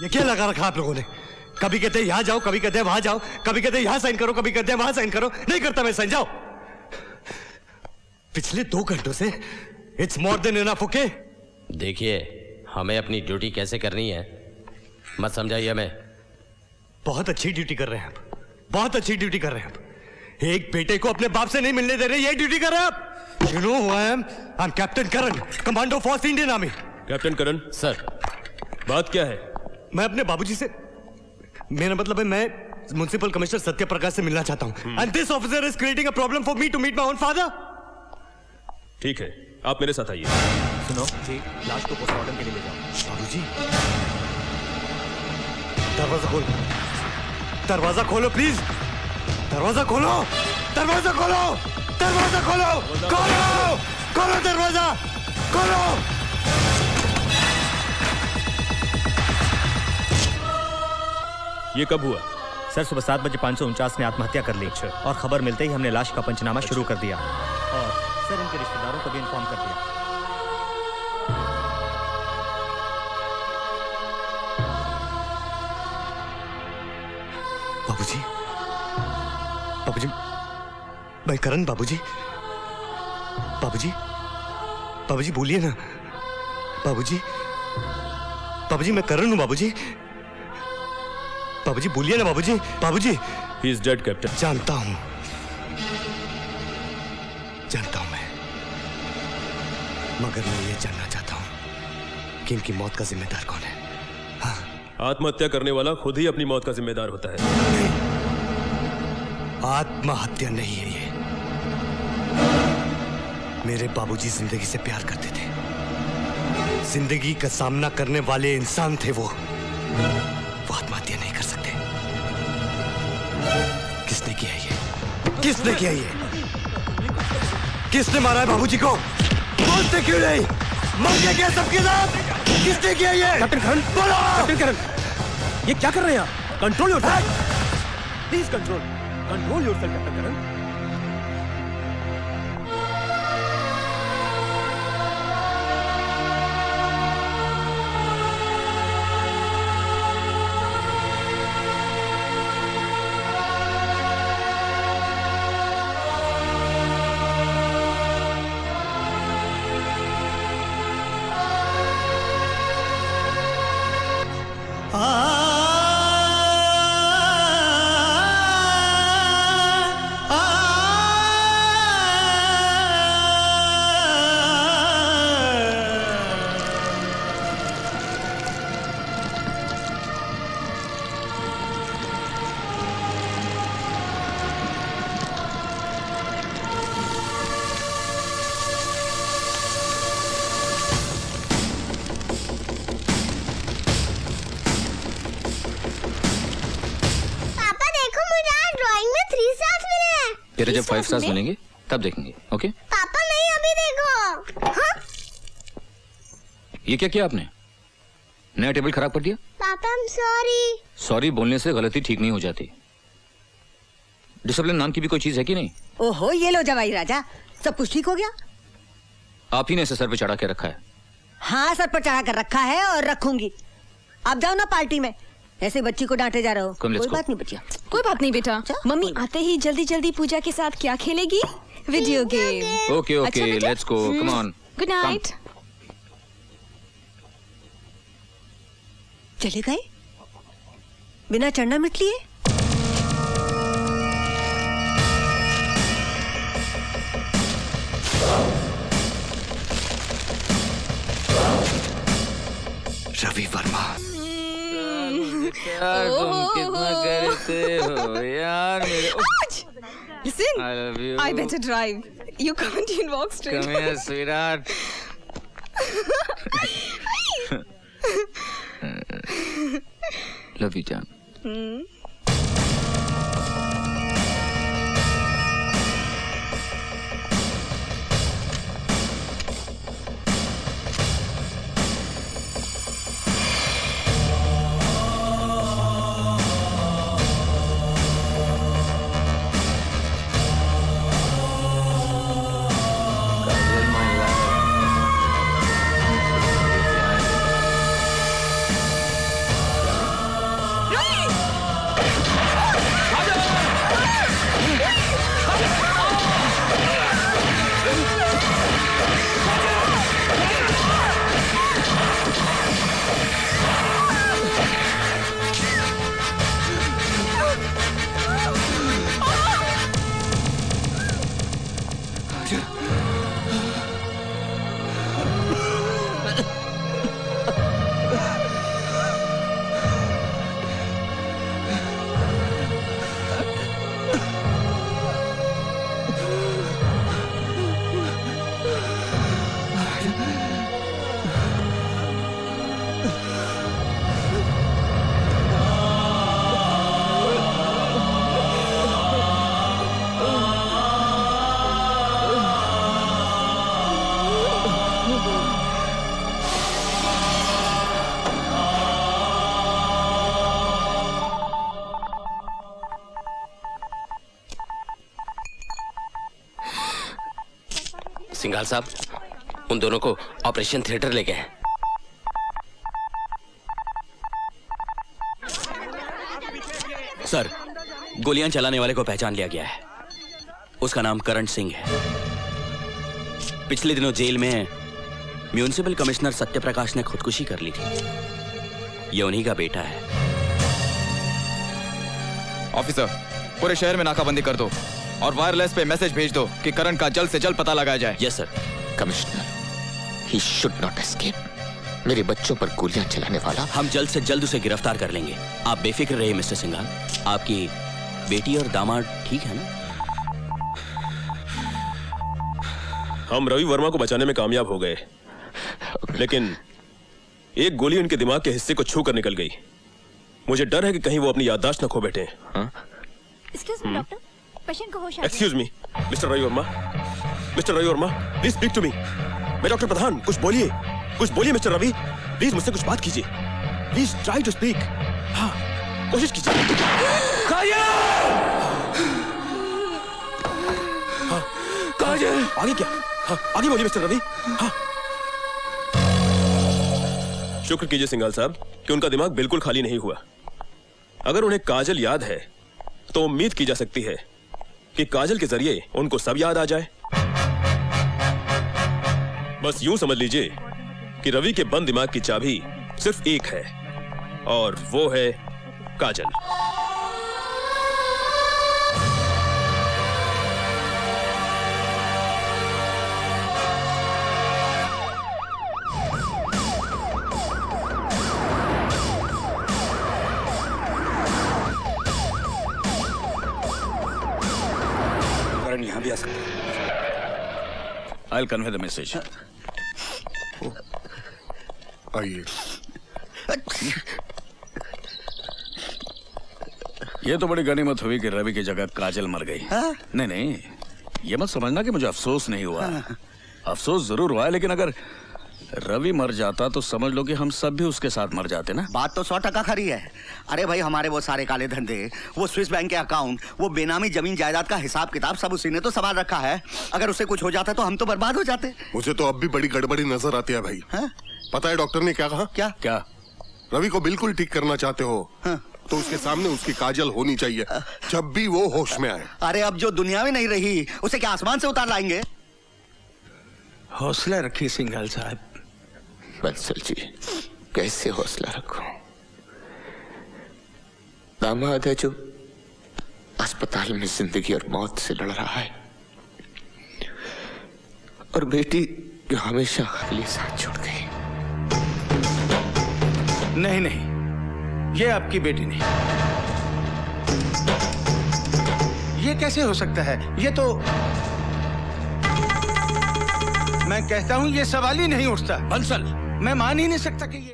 ये क्या लगा रखा आप लोगों ने? कभी कहते हैं यहां जाओ, कभी कहते हैं वहां जाओ, कभी कहते हैं यहां साइन करो, कभी कहते हैं वहां साइन करो। नहीं करता मैं साइन, जाओ। पिछले 2 घंटों से it's more than enough, okay? देखिए, हमें अपनी ड्यूटी कैसे करनी है मत समझाइए हमें। बहुत अच्छी ड्यूटी कर रहे हैं आप, बहुत अच्छी ड्यूटी कर रहे हैं आप। एक बेटे को अपने बाप से नहीं मिलने दे रहे, ये ड्यूटी कर रहे हैं आप। You know who I am captain Karan, commando force Indian army. Captain Karan sir, बात क्या है? मैं अपने बाबूजी से, मेरा मतलब है मैं म्युनिसिपल कमिश्नर सत्य प्रकाश से मिलना चाहता हूं। And this officer is creating a problem for me to meet my own father. ठीक है, आप मेरे साथ आइए। सुनो जी, लाश को पोस्टमार्टम के लिए ले जाओ। बाबूजी, दरवाजा खोलो, दरवाजा खोलो प्लीज, दरवाजा खोलो, दरवाजा खोलो, दरवाजा खोलो, खोलो, खोलो दरवाजा, खोलो। ये कब हुआ? सर सुबह 7:549 ने आत्महत्या कर ली। अच्छा। और खबर मिलते ही हमने लाश का पंचनामा शुरू कर दिया और सर इनके रिश्तेदारों को भी इन्फॉर्म कर दिया। बाबूजी, बाबूजी, मैं करण। बाबूजी, बाबूजी, बाबूजी बोलिए ना। बाबूजी, बाबूजी मैं करण हूं। बाबूजी, बाबूजी बोलिए ना। बाबूजी, बाबूजी। He is dead captain. जानता हूं, जानता हूं मैं, मगर मैं ये जानना चाहता हूं कि इनकी मौत का जिम्मेदार कौन है। आत्महत्या करने वाला खुद ही अपनी मौत का जिम्मेदार होता है। नहीं, आत्महत्या नहीं है ये। मेरे बाबूजी जिंदगी से प्यार करते थे, जिंदगी का सामना करने वाले इंसान थे वो आत्महत्या नहीं कर सकते। किसने किया ये? किसने किया ये? किसने मारा है बाबूजी को? बोलते क्यों नहीं? मर गए क्या सबके साथ? किसने किया ये? कैप्टन करण, बोलो! कैप्टन करण, ये क्या कर रहे हैं आप? Control yourself, please control yourself captain Karan. तेरे जब 5 स्टार्स मिलेंगे तब देखेंगे, ओके? पापा नहीं, अभी देखो। हाँ? ये क्या किया आपने? नया टेबल खराब कर दिया? पापा I'm sorry। सॉरी बोलने से गलती ठीक नहीं हो जाती। डिसिप्लिन नाम की भी कोई चीज है कि नहीं? ओहो, ये लो जवाई राजा, सब कुछ ठीक हो गया? आप ही ने इसे सर पे चढ़ा के रखा है। हाँ, सर पर चढ़ा कर रखा है और रखूंगी। आप जाओ ना पार्टी में, ऐसे बच्ची को डांटे जा रहे हो। कोई बात नहीं बच्चिया, कोई बात नहीं बेटा। मम्मी आते ही जल्दी जल्दी पूजा के साथ क्या खेलेगी? Video game. Okay okay, let's go, come on. Good night. चले गए बिना चढ़ना मिट लिए? रवि वर्मा। यार तुम कितना करते हो यार मेरे। Listen, I love you. I better drive. You can't even walk straight. Come here, sweetheart. Love you, जान। सिंघाल साहब, उन दोनों को ऑपरेशन थिएटर ले गए हैं। सर, गोलियां चलाने वाले को पहचान लिया गया है। उसका नाम करण सिंह है। पिछले दिनों जेल में म्यूनिसिपल कमिश्नर सत्यप्रकाश ने खुदकुशी कर ली थी। ये उन्हीं का बेटा है। ऑफिसर, पूरे शहर में नाकाबंदी कर दो और वायरलेस पे मैसेज भेज दो कि करण का जल्द से जल्द पता लगाया जाए। Yes sir. Commissioner, he should not escape. मेरे बच्चों पर गोलियां चलाने वाला। हम जल्द से जल्द उसे गिरफ्तार कर लेंगे। आप बेफिक्र रहिए मिस्टर सिंघाल। आपकी बेटी और दामाद ठीक है ना? हम रवि वर्मा को बचाने में कामयाब हो गए, लेकिन एक गोली उनके दिमाग के हिस्से को छू कर निकल गई। मुझे डर है कि कहीं वो अपनी याददाश्त न खो बैठे। एक्सक्यूज मी डॉक्टर, पेशेंट को होश आ गया। Excuse me mister Ravi Varma, mister Ravi Varma, please speak to me. मैं डॉक्टर प्रधान, कुछ बोलिए, कुछ बोलिए मिस्टर रवि, प्लीज मुझसे कुछ बात कीजिए। Please try to speak. हाँ, कोशिश कीजिए। हाँ, काजल, आगे क्या? हाँ, आगे बोलिए मिस्टर रवि। हाँ, शुक्र कीजिए सिंघाल साहब कि उनका दिमाग बिल्कुल खाली नहीं हुआ। अगर उन्हें काजल याद है तो उम्मीद की जा सकती है कि काजल के जरिए उनको सब याद आ जाए। बस यूं समझ लीजिए कि रवि के बंद दिमाग की चाबी सिर्फ एक है, और वो है काजल। करण यहाँ भी आ सकते हैं। I'll convey the message. आइए। ये तो बड़ी गनीमत हुई कि रवि की जगह काजल मर गई। नहीं नहीं, ये मत समझना कि मुझे अफसोस नहीं हुआ। अफसोस जरूर हुआ है, लेकिन अगर रवि मर जाता तो समझ लो कि हम सब भी उसके साथ मर जाते ना। बात तो 100% खरी है। अरे भाई, हमारे वो सारे काले धंधे, वो स्विस बैंक के अकाउंट, वो बेनामी जमीन जायदाद का हिसाब किताब सब उसी ने तो संभाल रखा है। अगर उसे कुछ हो जाता तो हम तो बर्बाद हो जाते। मुझे तो अब भी बड़ी गड़बड़ी नजर आती है भाई। पता है डॉक्टर ने क्या कहा? क्या? रवि को बिल्कुल ठीक करना चाहते हो तो उसके सामने उसकी काजल होनी चाहिए जब भी वो होश में आए। अरे अब जो दुनिया में नहीं रही उसे क्या आसमान से उतार लाएंगे? हौसला रखिए सिंघाल साहब। बंसल जी, कैसे हौसला रखूं? दामाद है जो अस्पताल में जिंदगी और मौत से लड़ रहा है, और बेटी जो हमेशा खाली साथ छोड़ गई। नहीं नहीं, ये आपकी बेटी नहीं। ये कैसे हो सकता है? ये तो मैं कहता हूं, ये सवाल ही नहीं उठता। बंसल, मैं मान ही नहीं सकता कि ये